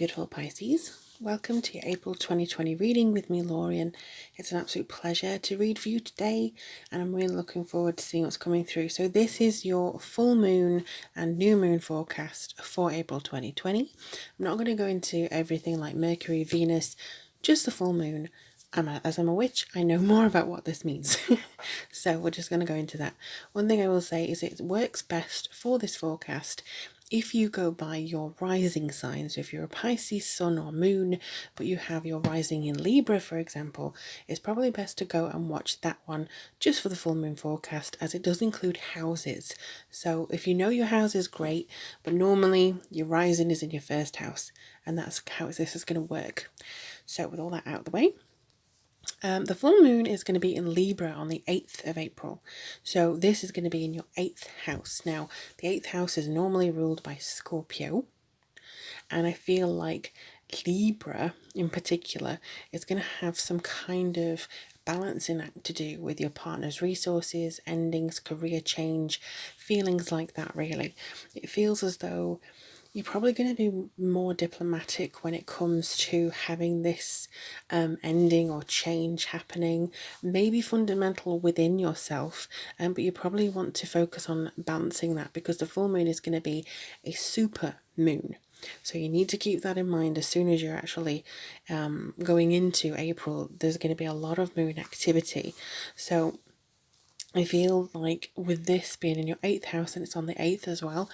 beautiful Pisces. Welcome to your April 2020 reading with me, Lorien. It's an absolute pleasure to read for you today, and I'm really looking forward to seeing what's coming through. So this is your full moon and new moon forecast for April 2020. I'm not going to go into everything like Mercury, Venus, just the full moon. As I'm a witch, I know more about what this means. So we're just going to go into that. One thing I will say is it works best for this forecast if you go by your rising signs. If you're a Pisces sun or moon, but you have your rising in Libra, for example, it's probably best to go and watch that one just for the full moon forecast, as it does include houses. So if you know your house is great, but normally your rising is in your first house, and that's how this is going to work. So with all that out of the way, the full moon is going to be in Libra on the 8th of April. So this is going to be in your 8th house. Now, the 8th house is normally ruled by Scorpio. And I feel like Libra in particular is going to have some kind of balancing act to do with your partner's resources, endings, career change, feelings like that really. It feels as though you're probably going to be more diplomatic when it comes to having this ending or change happening, maybe fundamental within yourself, but you probably want to focus on balancing that, because the full moon is going to be a super moon. So you need to keep that in mind as soon as you're actually going into April. There's going to be a lot of moon activity. So I feel like with this being in your 8th house, and it's on the 8th as well,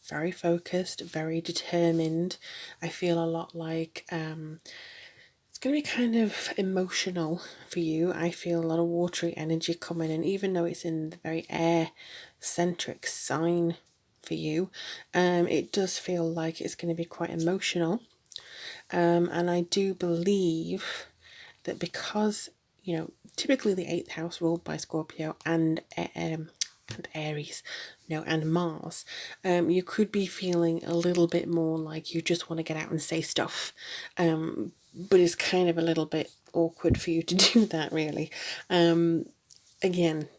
very focused, very determined. I feel a lot like it's going to be kind of emotional for you. I feel a lot of watery energy coming in, even though it's in the very air-centric sign for you. It does feel like it's going to be quite emotional. And I do believe that because, typically the 8th house ruled by Scorpio and Aries, and Mars, you could be feeling a little bit more like you just want to get out and say stuff, but it's kind of a little bit awkward for you to do that really. Again,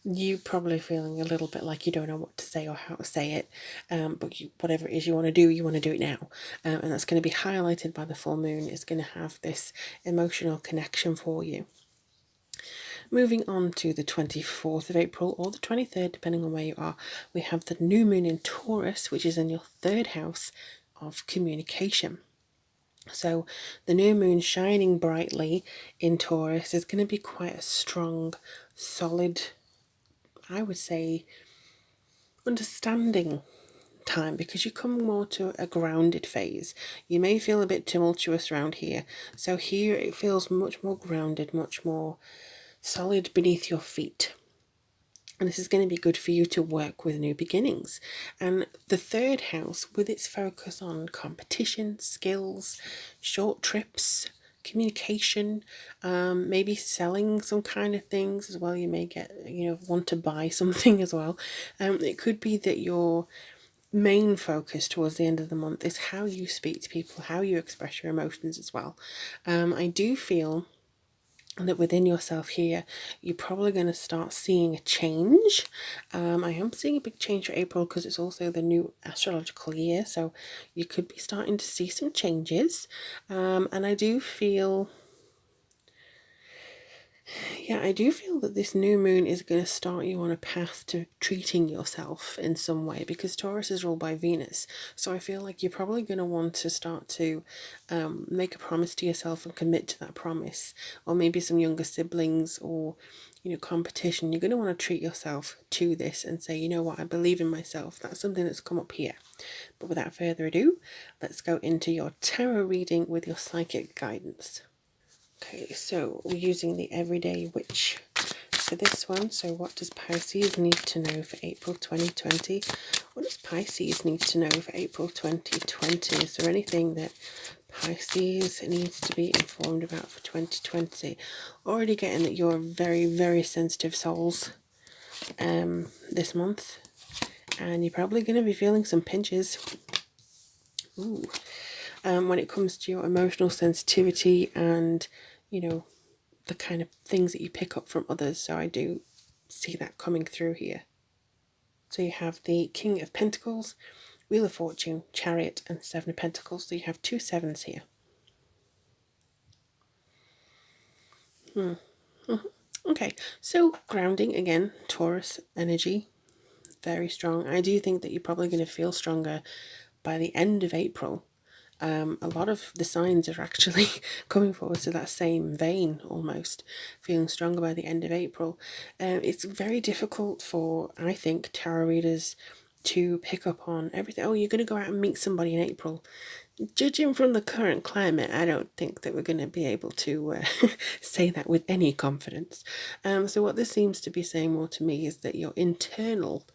you probably feeling a little bit like you don't know what to say or how to say it, but whatever it is you want to do it now, and that's going to be highlighted by the full moon. It's going to have this emotional connection for you. Moving on to the 24th of April or the 23rd, depending on where you are, we have the new moon in Taurus, which is in your 3rd house of communication. So the new moon shining brightly in Taurus is going to be quite a strong, solid, I would say, understanding time, because you come more to a grounded phase. You may feel a bit tumultuous around here. So here it feels much more grounded, much more solid beneath your feet. And this is going to be good for you to work with new beginnings. And the 3rd house, with its focus on competition, skills, short trips, communication, maybe selling some kind of things as well. You may get, want to buy something as well. It could be that your main focus towards the end of the month is how you speak to people, how you express your emotions as well. I do feel that within yourself here, you're probably going to start seeing a change. I am seeing a big change for April because it's also the new astrological year, so you could be starting to see some changes. And I do feel that this new moon is going to start you on a path to treating yourself in some way, because Taurus is ruled by Venus. So I feel like you're probably going to want to start to make a promise to yourself and commit to that promise. Or maybe some younger siblings or, competition. You're going to want to treat yourself to this and say, you know what, I believe in myself. That's something that's come up here. But without further ado, let's go into your tarot reading with your psychic guidance. Okay, so we're using the Everyday Witch for this one. So what does Pisces need to know for April 2020? What does Pisces need to know for April 2020? Is there anything that Pisces needs to be informed about for 2020? Already getting that you're very, very sensitive souls this month. And you're probably going to be feeling some pinches. Ooh. When it comes to your emotional sensitivity and, the kind of things that you pick up from others. So I do see that coming through here. So you have the King of Pentacles Wheel of Fortune, Chariot, and Seven of Pentacles. So you have 2 sevens here. Okay, so grounding again, Taurus energy, very strong. I do think that you're probably going to feel stronger by the end of April. A lot of the signs are actually coming forward to that same vein, almost feeling stronger by the end of April. It's very difficult for, I think, tarot readers to pick up on everything. Oh, you're going to go out and meet somebody in April. Judging from the current climate, I don't think that we're going to be able to say that with any confidence. So what this seems to be saying more to me is that your internal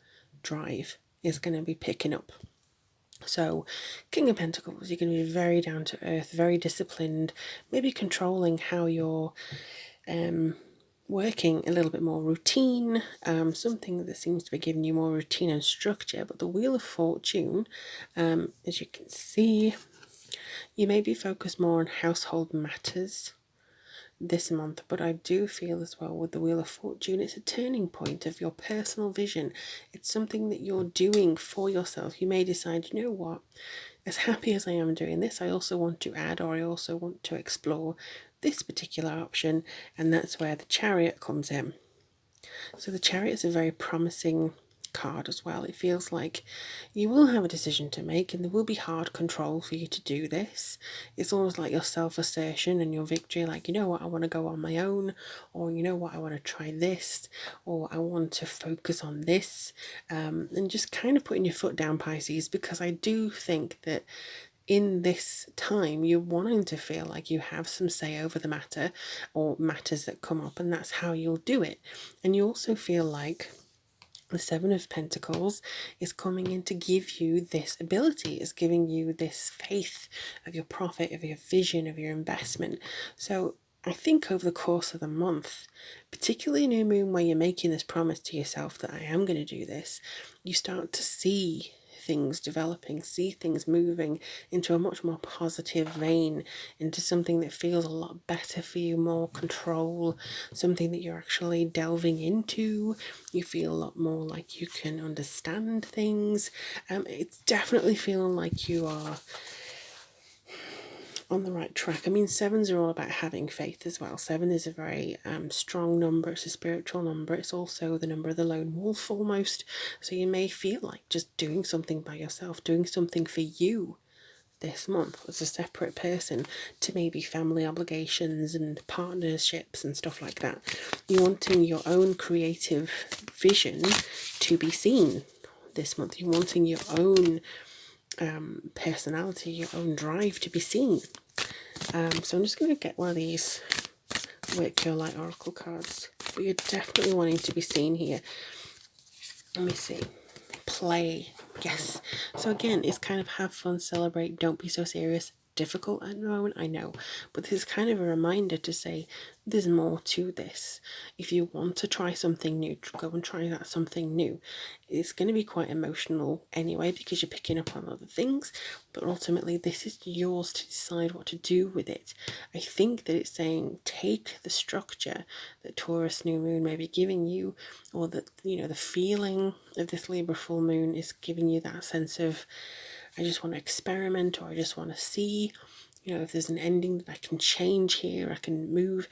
drive is going to be picking up. So, King of Pentacles, you're going to be very down to earth, very disciplined, maybe controlling how you're working, a little bit more routine, something that seems to be giving you more routine and structure. But the Wheel of Fortune, as you can see, you may be focused more on household matters this month, but I do feel as well with the Wheel of Fortune, it's a turning point of your personal vision. It's something that you're doing for yourself. You may decide, you know what, as happy as I am doing this, I also want to add, or I also want to explore this particular option, and that's where the Chariot comes in. So the Chariot is a very promising card as well. It feels like you will have a decision to make and there will be hard control for you to do this. It's almost like your self-assertion and your victory, like, you know what, I want to go on my own, or you know what, I want to try this, or I want to focus on this, and just kind of putting your foot down, Pisces, because I do think that in this time you're wanting to feel like you have some say over the matter or matters that come up, and that's how you'll do it. And you also feel like the Seven of Pentacles is coming in to give you this ability, is giving you this faith of your profit, of your vision, of your investment. So I think over the course of the month, particularly new moon where you're making this promise to yourself that I am going to do this, you start to see things developing, see things moving into a much more positive vein, into something that feels a lot better for you, more control, something that you're actually delving into. You feel a lot more like you can understand things. It's definitely feeling like you are on the right track. I mean, sevens are all about having faith as well. 7 is a very strong number. It's a spiritual number. It's also the number of the lone wolf almost. So you may feel like just doing something by yourself, doing something for you this month as a separate person to maybe family obligations and partnerships and stuff like that. You're wanting your own creative vision to be seen this month. You're wanting your own personality, your own drive to be seen. So I'm just going to get one of these Wake Your Light Oracle cards. But you're definitely wanting to be seen here. Let me see. Play. Yes. So again, it's kind of have fun, celebrate, don't be so serious. Difficult at the moment, I know, but this is kind of a reminder to say there's more to this. If you want to try something new, go and try that something new. It's going to be quite emotional anyway because you're picking up on other things, but ultimately this is yours to decide what to do with it. I think that it's saying take the structure that Taurus new moon may be giving you, or that, you know, the feeling of this Libra full moon is giving you that sense of, I just want to experiment, or I just want to see, you know, if there's an ending that I can change here, I can move.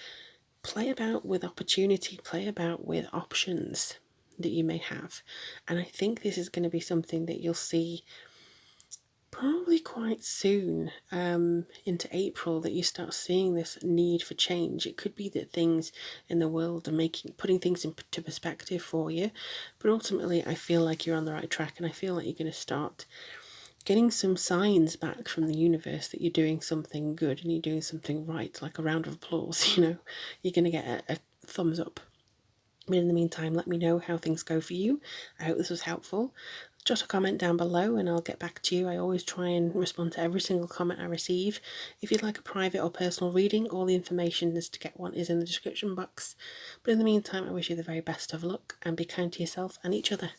Play about with opportunity, play about with options that you may have. And I think this is going to be something that you'll see probably quite soon, into April, that you start seeing this need for change. It could be that things in the world are putting things into perspective for you, but ultimately I feel like you're on the right track, and I feel like you're going to start getting some signs back from the universe that you're doing something good and you're doing something right, like a round of applause, you know. You're going to get a thumbs up. But in the meantime, let me know how things go for you. I hope this was helpful. Jot a comment down below and I'll get back to you. I always try and respond to every single comment I receive. If you'd like a private or personal reading, all the information as to get one is in the description box. But in the meantime, I wish you the very best of luck and be kind to yourself and each other.